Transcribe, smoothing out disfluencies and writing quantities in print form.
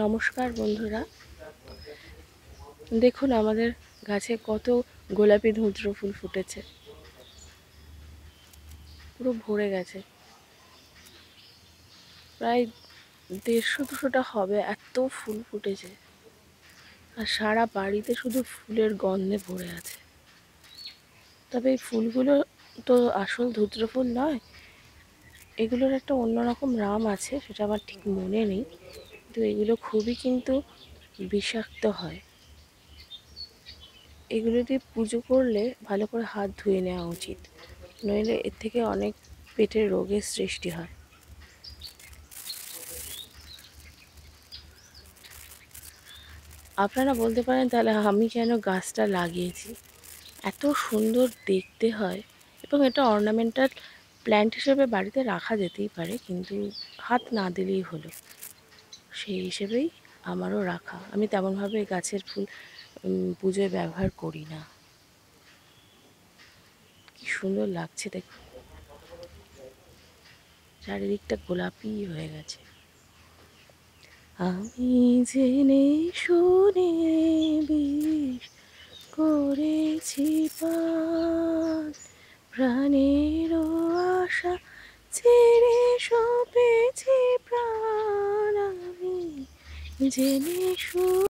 নমস্কার বন্ধুরা, দেখুন আমাদের গাছে কত গোলাপি ধুতরো ফুল ফুটেছে, পুরো ভরে গেছে। প্রায় 150-200টা হবে, এত ফুল ফুটেছে। আর সারা বাড়িতে শুধু ফুলের গন্ধে ভরে আছে। তবে এই ফুলগুলো তো আসল ধুতরো ফুল নয়, এগুলোর একটা অন্যরকম নাম আছে, সেটা আমার ঠিক মনে নেই। কিন্তু এগুলো খুবই কিন্তু বিষাক্ত হয়। এগুলো দিয়ে পুজো করলে ভালো করে হাত ধুয়ে নেওয়া উচিত, নইলে এর থেকে অনেক পেটের রোগের সৃষ্টি হয়। আপনারা বলতে পারেন তাহলে আমি কেন গাছটা লাগিয়েছি। এত সুন্দর দেখতে হয় এবং এটা অর্নামেন্টাল প্ল্যান্ট হিসেবে বাড়িতে রাখা যেতেই পারে, কিন্তু হাত না দিলেই হলো। সেই হিসেবেই আমারও রাখা। আমি তেমনভাবে গাছের ফুল পুজোয় ব্যবহার করি না। কি সুন্দর লাগছে দেখুন, চারিদিকটা গোলাপি হয়ে গেছে। আমি জেনে শুনে বিষ করেছি পান, প্রাণের আশা ছেড়ে সপেছি প্রাণ। আমি জেনে শুনে